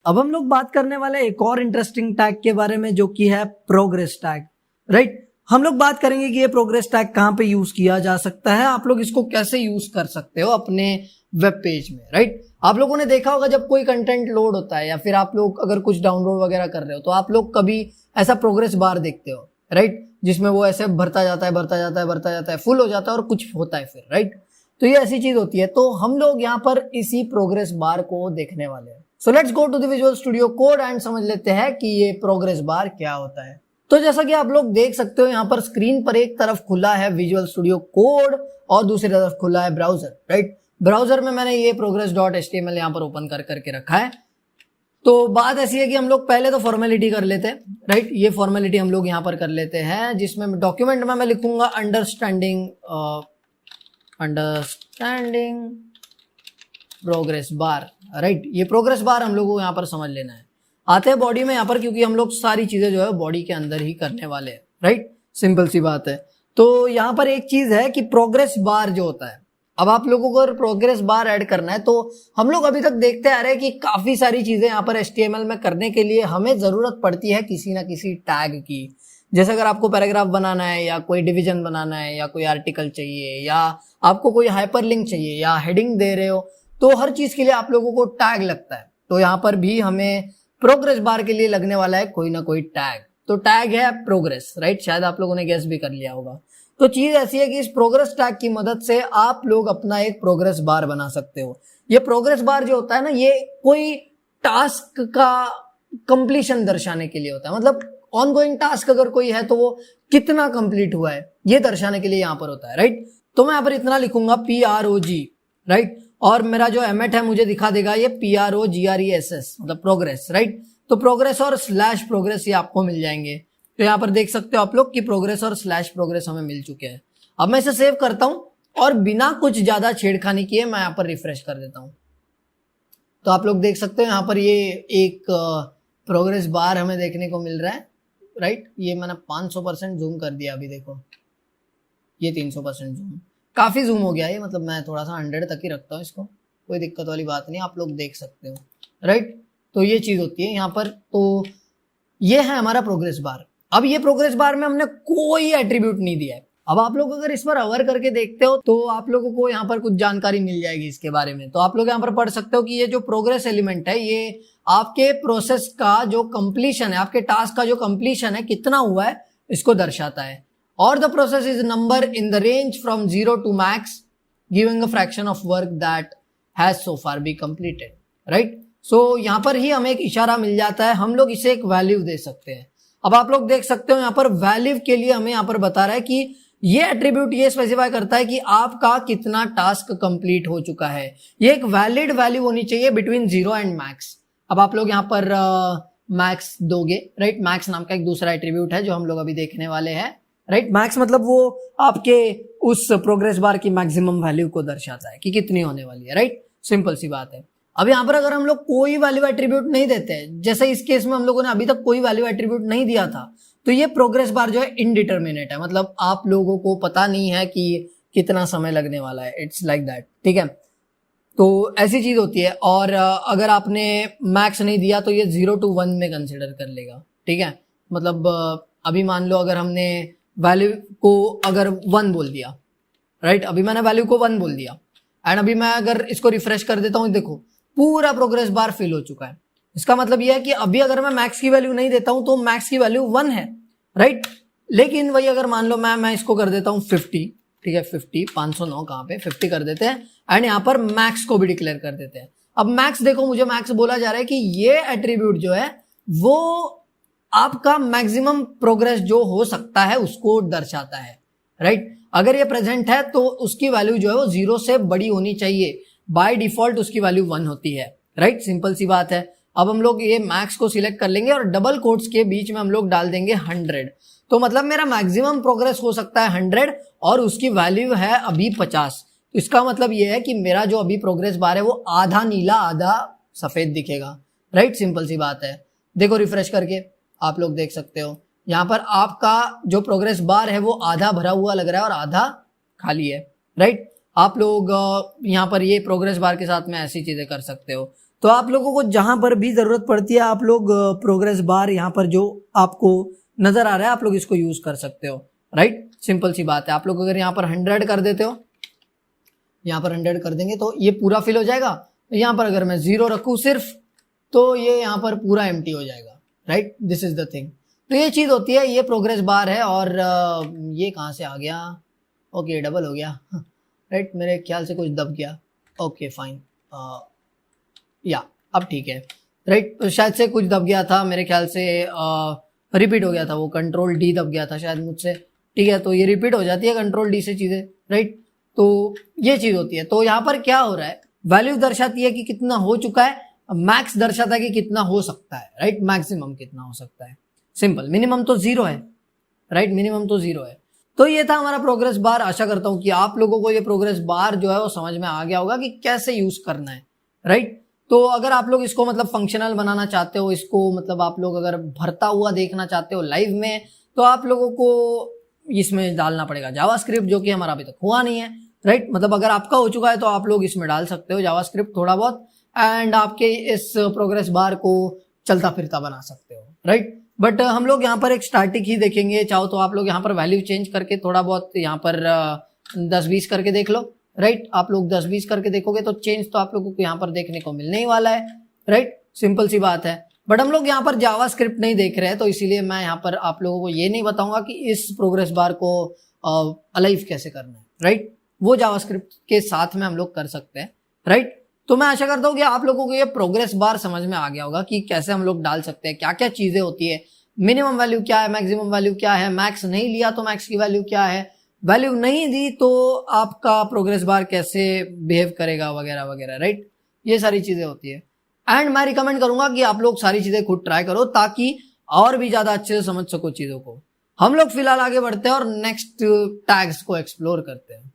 अब हम लोग बात करने वाले एक और इंटरेस्टिंग टैग के बारे में जो कि है प्रोग्रेस टैग, राइट। हम लोग बात करेंगे कि ये प्रोग्रेस टैग कहाँ पे यूज किया जा सकता है, आप लोग इसको कैसे यूज कर सकते हो अपने वेब पेज में, राइट। आप लोगों ने देखा होगा जब कोई कंटेंट लोड होता है या फिर आप लोग अगर कुछ डाउनलोड वगैरह कर रहे हो तो आप लोग कभी ऐसा प्रोग्रेस बार देखते हो, राइट, जिसमें वो ऐसे भरता जाता है भरता जाता है भरता जाता है, फुल हो जाता है और कुछ होता है फिर, राइट। तो ये ऐसी चीज होती है। तो हम लोग यहाँ पर इसी प्रोग्रेस बार को देखने वाले हैं। So let's go to the visual studio code and समझ लेते हैं कि ये प्रोग्रेस बार क्या होता है। तो जैसा कि आप लोग देख सकते हो यहाँ पर स्क्रीन पर एक तरफ खुला है विजुअल स्टूडियो कोड और दूसरी तरफ खुला है ब्राउजर, राइट। ब्राउजर में मैंने ये progress.html यहाँ पर ओपन करके रखा है। तो बात ऐसी है कि हम लोग पहले तो फॉर्मेलिटी कर लेते हैं, राइट। ये फॉर्मेलिटी हम लोग यहाँ पर कर लेते हैं जिसमें डॉक्यूमेंट में मैं लिखूंगा अंडरस्टैंडिंग प्रोग्रेस बार, राइट। ये प्रोग्रेस बार हम लोगों को यहाँ पर समझ लेना है। आते हैं बॉडी में यहाँ पर, क्योंकि हम लोग सारी चीजें जो है बॉडी के अंदर ही करने वाले हैं, राइट। सिंपल सी बात है। तो यहाँ पर एक चीज है कि प्रोग्रेस बार जो होता है, अब आप लोगों को अगर प्रोग्रेस बार ऐड करना है तो हम लोग अभी तक देखते आ रहे हैं कि काफी सारी चीजें यहाँ पर HTML में करने के लिए हमें जरूरत पड़ती है किसी ना किसी टैग की। जैसे अगर आपको पैराग्राफ बनाना है या कोई डिवीजन बनाना है या कोई आर्टिकल चाहिए या आपको कोई हाइपरलिंक चाहिए या हेडिंग दे रहे हो, तो हर चीज के लिए आप लोगों को टैग लगता है। तो यहाँ पर भी हमें प्रोग्रेस बार के लिए लगने वाला है कोई ना कोई टैग। तो टैग है प्रोग्रेस, राइट। शायद आप लोगों ने गेस भी कर लिया होगा। तो चीज ऐसी है कि इस प्रोग्रेस टैग की मदद से आप लोग अपना एक प्रोग्रेस बार बना सकते हो। ये प्रोग्रेस बार जो होता है ना, ये कोई टास्क का कंप्लीशन दर्शाने के लिए होता है। मतलब ऑनगोइंग टास्क अगर कोई है तो वो कितना कंप्लीट हुआ है ये दर्शाने के लिए यहाँ पर होता है, राइट। तो मैं यहाँ पर इतना लिखूंगा PROG, राइट। और मेरा जो एमेट है मुझे दिखा देगा ये PROGRESS, मतलब प्रोग्रेस, राइट। तो प्रोग्रेस और स्लैश प्रोग्रेस ये आपको मिल जाएंगे। तो यहाँ पर देख सकते हो आप लोग कि प्रोग्रेस और स्लैश प्रोग्रेस हमें मिल चुके हैं। अब मैं इसे सेव करता हूं और बिना कुछ ज्यादा छेड़खानी किए मैं यहाँ पर रिफ्रेश कर देता हूं। तो आप लोग देख सकते हो यहाँ पर ये एक प्रोग्रेस बार हमें देखने को मिल रहा है, राइट। ये मैंने 500% जूम कर दिया, अभी देखो ये 300% जूम, काफी जूम हो गया ये। मतलब मैं थोड़ा सा 100 तक ही रखता हूँ इसको, कोई दिक्कत वाली बात नहीं, आप लोग देख सकते हो, राइट। तो ये चीज होती है यहाँ पर। तो ये है हमारा प्रोग्रेस बार। अब ये प्रोग्रेस बार में हमने कोई एट्रीब्यूट नहीं दिया है। अब आप लोग अगर इस पर अवर करके देखते हो तो आप लोगों को यहाँ पर कुछ जानकारी मिल जाएगी इसके बारे में। तो आप लोग यहाँ पर पढ़ सकते हो कि ये जो प्रोग्रेस एलिमेंट है ये आपके प्रोसेस का जो कंप्लीशन है, आपके टास्क का जो कंप्लीशन है, कितना हुआ है, इसको दर्शाता है। और the process is number in the range from 0 to max giving a fraction of work that has so far be completed, right. So यहाँ पर ही हमें एक इशारा मिल जाता है, हम लोग इसे एक वैल्यू दे सकते हैं। अब आप लोग देख सकते हो यहाँ पर वैल्यू के लिए हमें यहाँ पर बता रहा है कि ये एट्रीब्यूट ये स्पेसिफाई करता है कि आपका कितना टास्क कंप्लीट हो चुका है। ये एक वैलिड वैल्यू होनी चाहिए बिटवीन 0 एंड मैक्स। अब आप लोग यहाँ पर मैक्स दोगे, राइट। मैक्स नाम का एक दूसरा एट्रीब्यूट है जो हम लोग अभी देखने वाले हैं, राइट। मैक्स मतलब वो आपके उस प्रोग्रेस बार की मैक्सिमम वैल्यू को दर्शाता है कि कितनी होने वाली है, राइट। सिंपल सी बात है। अब यहाँ पर अगर हम लोग कोई वैल्यू एट्रीब्यूट नहीं देते हैं, जैसे इस केस में हम लोगों ने अभी तक कोई वैल्यू एट्रीब्यूट नहीं दिया था, तो ये प्रोग्रेस बार जो है इनडिटर्मिनेट है। मतलब आप लोगों को पता नहीं है कि कितना समय लगने वाला है, इट्स लाइक दैट, ठीक है। तो ऐसी चीज होती है। और अगर आपने मैक्स नहीं दिया तो ये 0 to 1 में कंसिडर कर लेगा, ठीक है। मतलब अभी मान लो अगर हमने वैल्यू को अगर 1 बोल दिया, राइट। अभी मैंने वैल्यू को 1 बोल दिया एंड अभी मैं अगर इसको रिफ्रेश कर देता हूं, देखो पूरा प्रोग्रेस बार फिल हो चुका है। इसका मतलब यह है कि अभी अगर मैं मैक्स की वैल्यू नहीं देता हूं तो मैक्स की वैल्यू 1 है, राइट। लेकिन वही अगर मान लो मैं इसको कर देता हूं 50, ठीक है। 50 509 कहां पे 50 कर देते हैं एंड यहाँ पर मैक्स को भी डिक्लेयर कर देते हैं। अब मैक्स देखो, मुझे मैक्स बोला जा रहा है कि ये एट्रीब्यूट जो है वो आपका मैक्सिमम प्रोग्रेस जो हो सकता है उसको दर्शाता है, राइट। अगर ये प्रेजेंट है तो उसकी वैल्यू जो है वो 0 से बड़ी होनी चाहिए। बाय डिफॉल्ट उसकी वैल्यू 1 होती है, राइट। सिंपल सी बात है। अब हम लोग ये मैक्स को सिलेक्ट कर लेंगे और डबल कोट्स के बीच में हम लोग डाल देंगे 100। तो मतलब मेरा मैक्सिमम प्रोग्रेस हो सकता है 100 और उसकी वैल्यू है अभी 50। तो इसका मतलब ये है कि मेरा जो अभी प्रोग्रेस बार है वो आधा नीला आधा सफेद दिखेगा, राइट। सिंपल सी बात है। देखो रिफ्रेश करके आप लोग देख सकते हो यहाँ पर आपका जो प्रोग्रेस बार है वो आधा भरा हुआ लग रहा है और आधा खाली है, राइट। आप लोग यहाँ पर ये प्रोग्रेस बार के साथ में ऐसी चीजें कर सकते हो। तो आप लोगों को जहां पर भी जरूरत पड़ती है आप लोग प्रोग्रेस बार यहाँ पर जो आपको नजर आ रहा है आप लोग इसको यूज कर सकते हो, राइट। सिंपल सी बात है। आप लोग अगर यहाँ पर 100 कर देते हो, यहाँ पर 100 कर देंगे तो ये पूरा फिल हो जाएगा। यहाँ पर अगर मैं 0 रखूं सिर्फ तो ये यहाँ पर पूरा एम्प्टी हो जाएगा, right. This is the thing. तो ये चीज होती है, ये प्रोग्रेस बार है। और ये कहाँ से आ गया? ओके डबल हो गया, राइट। मेरे ख्याल से कुछ दब गया। ओके फाइन, या अब ठीक है, राइट। तो शायद से कुछ दब गया था मेरे ख्याल से, रिपीट हो गया था, वो कंट्रोल डी दब गया था शायद मुझसे, ठीक है। तो ये रिपीट हो जाती है कंट्रोल डी से चीजें, राइट। तो ये चीज होती है। तो यहाँ पर क्या हो रहा है, वैल्यू दर्शाती है कि कितना हो चुका है, मैक्स दर्शाता है कि कितना हो सकता है, राइट। मैक्सिमम कितना हो सकता है, सिंपल। मिनिमम तो 0 है, राइट। मिनिमम तो 0 है। तो ये था हमारा प्रोग्रेस बार। आशा करता हूं कि आप लोगों को ये प्रोग्रेस बार जो है वो समझ में आ गया होगा कि कैसे यूज करना है, राइट। तो अगर आप लोग इसको मतलब फंक्शनल बनाना चाहते हो, इसको मतलब आप लोग अगर भरता हुआ देखना चाहते हो लाइव में, तो आप लोगों को इसमें डालना पड़ेगा जावास्क्रिप्ट, जो कि हमारा अभी तक हुआ नहीं है, राइट। मतलब अगर आपका हो चुका है तो आप लोग इसमें डाल सकते हो जावास्क्रिप्ट थोड़ा बहुत, एंड आपके इस प्रोग्रेस बार को चलता फिरता बना सकते हो, राइट। बट हम लोग यहाँ पर एक स्टैटिक ही देखेंगे। चाहो तो आप लोग यहाँ पर वैल्यू चेंज करके थोड़ा बहुत यहाँ पर 10-20 करके देख लो, राइट। आप लोग 10-20 करके देखोगे तो चेंज तो आप लोगों को यहाँ पर देखने को मिलने ही वाला है, राइट। सिंपल सी बात है। बट हम लोग यहाँ पर जावास्क्रिप्ट नहीं देख रहे हैं, तो इसीलिए मैं यहाँ पर आप लोगों को ये नहीं बताऊंगा कि इस प्रोग्रेस बार को अलाइव कैसे करना है, राइट। वो जावास्क्रिप्ट के साथ में हम लोग कर सकते हैं, राइट। तो मैं आशा करता हूँ कि आप लोगों को ये प्रोग्रेस बार समझ में आ गया होगा कि कैसे हम लोग डाल सकते हैं, क्या क्या चीजें होती है, मिनिमम वैल्यू क्या है, मैक्सिमम वैल्यू क्या है, मैक्स नहीं लिया तो मैक्स की वैल्यू क्या है, वैल्यू नहीं दी तो आपका प्रोग्रेस बार कैसे बिहेव करेगा, वगैरह वगैरह, राइट। ये सारी चीजें होती है। एंड मैं रिकमेंड करूंगा कि आप लोग सारी चीजें खुद ट्राई करो ताकि और भी ज्यादा अच्छे से समझ सको चीजों को। हम लोग फिलहाल आगे बढ़ते हैं और नेक्स्ट टैग्स को एक्सप्लोर करते हैं।